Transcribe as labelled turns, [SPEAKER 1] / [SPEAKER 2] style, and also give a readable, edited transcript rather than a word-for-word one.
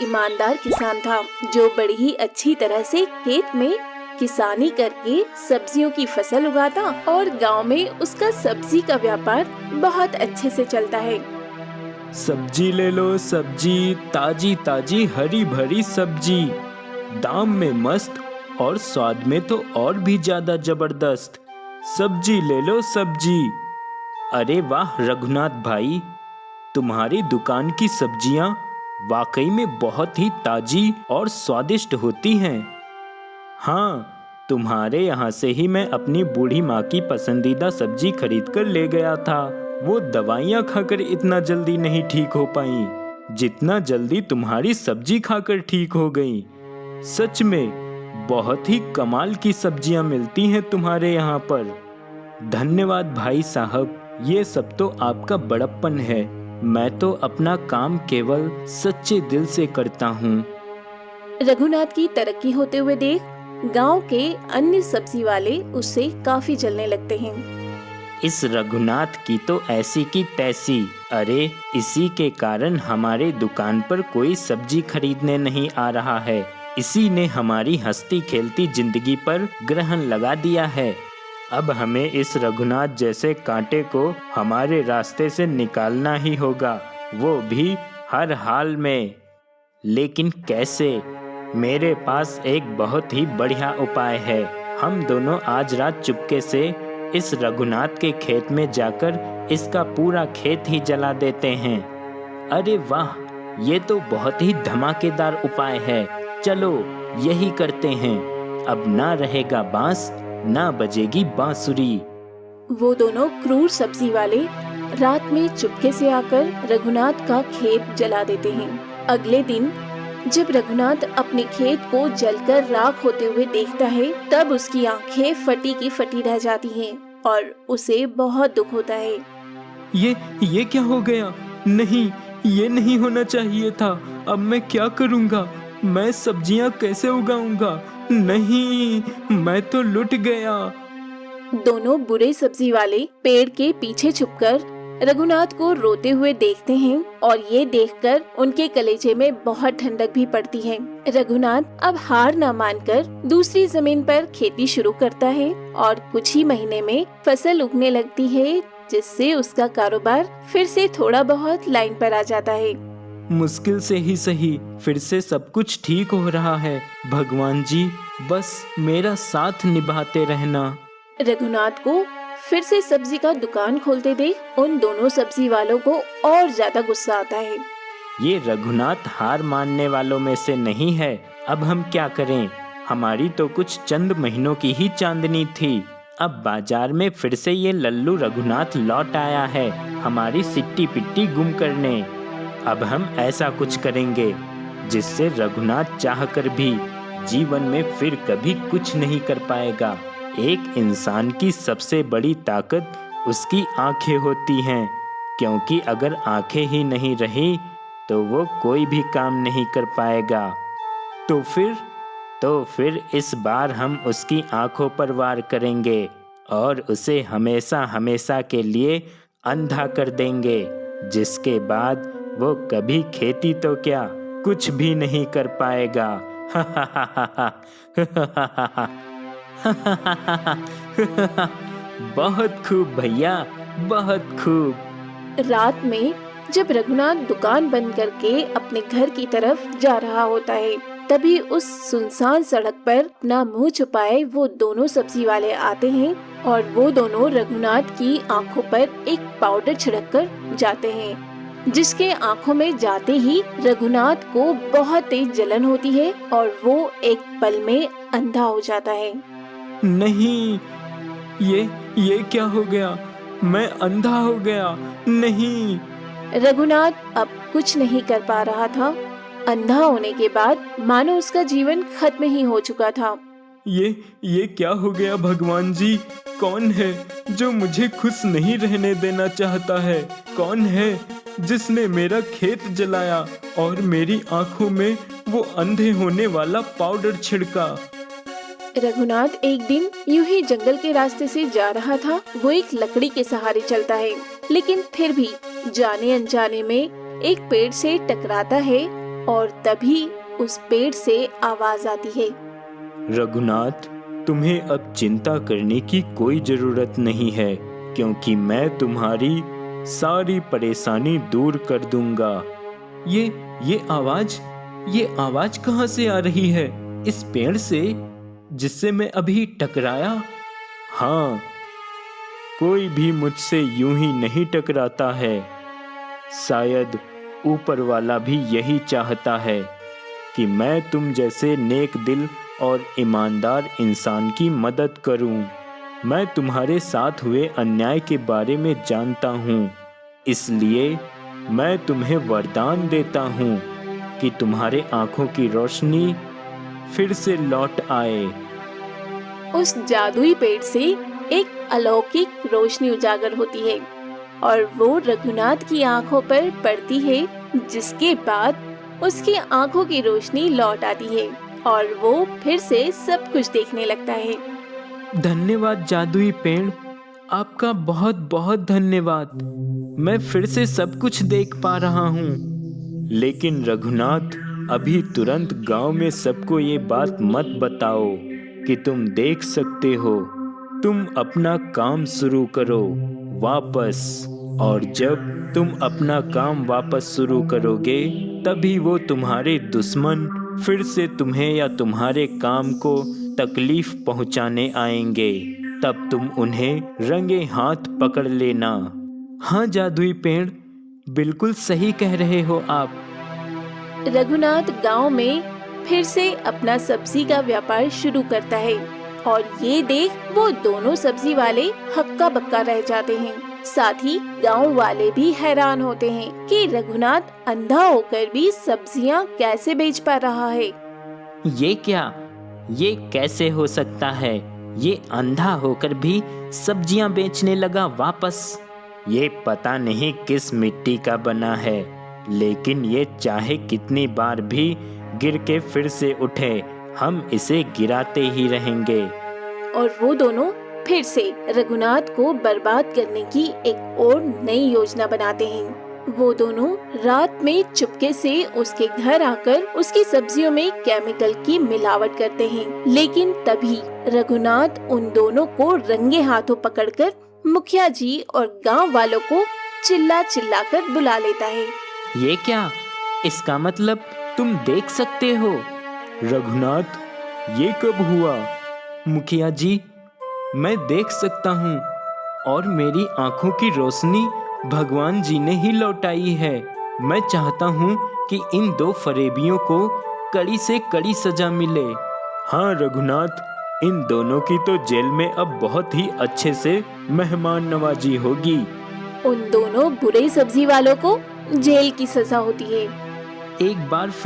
[SPEAKER 1] ईमानदार किसान था जो बड़ी ही अच्छी तरह से खेत में किसानी करके सब्जियों की फसल उगाता और गांव में उसका सब्जी का व्यापार बहुत अच्छे से चलता है।
[SPEAKER 2] सब्जी ले लो सब्जी, ताजी ताजी हरी भरी सब्जी, दाम में मस्त और स्वाद में तो और भी ज्यादा जबरदस्त। सब्जी ले लो सब्जी। अरे वाह रघुनाथ भाई, तुम्हारी दुकान की सब्जियां वाकई में बहुत ही ताजी और स्वादिष्ट होती हैं। हाँ, तुम्हारे यहाँ से ही मैं अपनी बूढ़ी माँ की पसंदीदा सब्जी खरीद कर ले गया था। वो दवाइयाँ खाकर इतना जल्दी नहीं ठीक हो पाई जितना जल्दी तुम्हारी सब्जी खाकर ठीक हो गई। सच में बहुत ही कमाल की सब्जियाँ मिलती हैं तुम्हारे यहाँ पर। धन्यवाद भाई साहब, ये सब तो आपका बड़प्पन है। मैं तो अपना काम केवल सच्चे दिल से करता हूँ।
[SPEAKER 1] रघुनाथ की तरक्की होते हुए देख गांव के अन्य सब्जी वाले उससे काफी जलने लगते हैं।
[SPEAKER 2] इस रघुनाथ की तो ऐसी की तैसी। अरे इसी के कारण हमारे दुकान पर कोई सब्जी खरीदने नहीं आ रहा है। इसी ने हमारी हंसती खेलती जिंदगी पर ग्रहण लगा दिया है। अब हमें इस रघुनाथ जैसे कांटे को हमारे रास्ते से निकालना ही होगा, वो भी हर हाल में। लेकिन कैसे? मेरे पास एक बहुत ही बढ़िया उपाय है। हम दोनों आज रात चुपके से इस रघुनाथ के खेत में जाकर इसका पूरा खेत ही जला देते हैं। अरे वाह, ये तो बहुत ही धमाकेदार उपाय है। चलो यही करते हैं। अब ना रहेगा बांस, ना बजेगी बांसुरी।
[SPEAKER 1] वो दोनों क्रूर सब्जी वाले रात में चुपके से आकर रघुनाथ का खेत जला देते हैं। अगले दिन जब रघुनाथ अपने खेत को जलकर राख होते हुए देखता है, तब उसकी आंखें फटी की फटी रह जाती हैं और उसे बहुत दुख होता है।
[SPEAKER 2] ये क्या हो गया? नहीं, ये नहीं होना चाहिए था। अब मैं क्या करूँगा? मैं सब्जियाँ कैसे उगाऊंगा? नहीं, मैं तो लुट गया।
[SPEAKER 1] दोनों बुरे सब्जी वाले पेड़ के पीछे छुपकर रघुनाथ को रोते हुए देखते हैं और ये देखकर उनके कलेजे में बहुत ठंडक भी पड़ती है। रघुनाथ अब हार न मानकर दूसरी जमीन पर खेती शुरू करता है और कुछ ही महीने में फसल उगने लगती है, जिससे उसका कारोबार फिर से थोड़ा बहुत लाइन पर आ जाता है।
[SPEAKER 2] मुश्किल से ही सही फिर से सब कुछ ठीक हो रहा है। भगवान जी, बस मेरा साथ निभाते रहना।
[SPEAKER 1] रघुनाथ को फिर से सब्जी का दुकान खोलते देख उन दोनों सब्जी वालों को और ज्यादा गुस्सा आता है।
[SPEAKER 2] ये रघुनाथ हार मानने वालों में से नहीं है। अब हम क्या करें? हमारी तो कुछ चंद महीनों की ही चांदनी थी। अब बाजार में फिर से ये लल्लू रघुनाथ लौट आया है हमारी सिट्टी पिट्टी गुम करने। अब हम ऐसा कुछ करेंगे जिससे रघुनाथ चाहकर भी जीवन में फिर कभी कुछ नहीं कर पाएगा। एक इंसान की सबसे बड़ी ताकत उसकी आंखें होती हैं, क्योंकि अगर आंखें ही नहीं रही तो वो कोई भी काम नहीं कर पाएगा। तो फिर इस बार हम उसकी आंखों पर वार करेंगे और उसे हमेशा हमेशा के लिए अंधा कर देंगे, जिसके बाद वो कभी खेती तो क्या कुछ भी नहीं कर पाएगा। बहुत खूब भैया, बहुत खूब।
[SPEAKER 1] रात में जब रघुनाथ दुकान बंद करके अपने घर की तरफ जा रहा होता है, तभी उस सुनसान सड़क पर अपना मुंह छुपाए वो दोनों सब्जी वाले आते हैं और वो दोनों रघुनाथ की आंखों पर एक पाउडर छिड़क कर जाते हैं, जिसके आंखों में जाते ही रघुनाथ को बहुत तेज जलन होती है और वो एक पल में अंधा हो जाता है।
[SPEAKER 2] नहीं, ये क्या हो गया? मैं अंधा हो गया। नहीं।
[SPEAKER 1] रघुनाथ अब कुछ नहीं कर पा रहा था। अंधा होने के बाद मानो उसका जीवन खत्म ही हो चुका था।
[SPEAKER 2] ये क्या हो गया भगवान जी? कौन है जो मुझे खुश नहीं रहने देना चाहता है? कौन है जिसने मेरा खेत जलाया और मेरी आंखों में वो अंधे होने वाला पाउडर छिड़का?
[SPEAKER 1] रघुनाथ एक दिन यूं ही जंगल के रास्ते से जा रहा था। वो एक लकड़ी के सहारे चलता है, लेकिन फिर भी जाने अनजाने में एक पेड़ से टकराता है और तभी उस पेड़ से आवाज आती है।
[SPEAKER 2] रघुनाथ, तुम्हें अब चिंता करने की कोई जरूरत नहीं है, क्योंकि मैं तुम्हारी सारी परेशानी दूर कर दूंगा। ये आवाज कहाँ से आ रही है? इस पेड़ से, जिससे मैं अभी टकराया? हाँ, कोई भी मुझसे यूं ही नहीं टकराता है। शायद ऊपर वाला भी यही चाहता है कि मैं तुम जैसे नेक दिल और ईमानदार इंसान की मदद करूं। मैं तुम्हारे साथ हुए अन्याय के बारे में जानता हूं, इसलिए मैं तुम्हें वरदान देता हूं कि तुम्हारे आंखों की रोशनी फिर से लौट आए।
[SPEAKER 1] उस जादुई पेड़ से एक अलौकिक रोशनी उजागर होती है और वो रघुनाथ की आंखों पर पड़ती है, जिसके बाद उसकी आंखों की रोशनी लौट आती है और वो फिर से सब कुछ देखने लगता है।
[SPEAKER 2] धन्यवाद जादुई पेड़, आपका बहुत बहुत धन्यवाद। मैं फिर से सब कुछ देख पा रहा हूँ। लेकिन रघुनाथ, अभी तुरंत गांव में सबको ये बात मत बताओ कि तुम देख सकते हो। तुम अपना काम शुरू करो वापस, और जब तुम अपना काम वापस शुरू करोगे, तभी वो तुम्हारे दुश्मन फिर से तुम्हें या तुम्हारे काम को तकलीफ पहुंचाने आएंगे। तब तुम उन्हें रंगे हाथ पकड़ लेना। हाँ जादुई पेड़, बिल्कुल सही कह रहे हो आप।
[SPEAKER 1] रघुनाथ गांव में फिर से अपना सब्जी का व्यापार शुरू करता है और ये देख वो दोनों सब्जी वाले हक्का बक्का रह जाते हैं। साथ ही गांव वाले भी हैरान होते हैं कि रघुनाथ अंधा होकर भी सब्जियां कैसे बेच पा रहा है।
[SPEAKER 2] ये क्या? ये कैसे हो सकता है? ये अंधा होकर भी सब्जियां बेचने लगा वापस। ये पता नहीं किस मिट्टी का बना है, लेकिन ये चाहे कितनी बार भी गिर के फिर से उठे, हम इसे गिराते ही रहेंगे।
[SPEAKER 1] और वो दोनों फिर से रघुनाथ को बर्बाद करने की एक और नई योजना बनाते हैं। वो दोनों रात में चुपके से उसके घर आकर उसकी सब्जियों में केमिकल की मिलावट करते हैं। लेकिन तभी रघुनाथ उन दोनों को रंगे हाथों पकड़कर मुखिया जी और गांव वालों को चिल्ला चिल्ला कर बुला लेता है।
[SPEAKER 2] ये क्या? इसका मतलब तुम देख सकते हो? रघुनाथ, ये कब हुआ? मुखिया जी, मैं देख सकता हूँ और मेरी आंखों की रोशनी भगवान जी ने ही लौटाई है। मैं चाहता हूँ कि इन दो फरेबियों को कड़ी से कड़ी सजा मिले। हाँ रघुनाथ, इन दोनों की तो जेल में अब बहुत ही अच्छे से मेहमान नवाजी होगी।
[SPEAKER 1] उन दोनों बुरे सब्जी वालों को जेल की सजा होती है।
[SPEAKER 2] एक बार फिर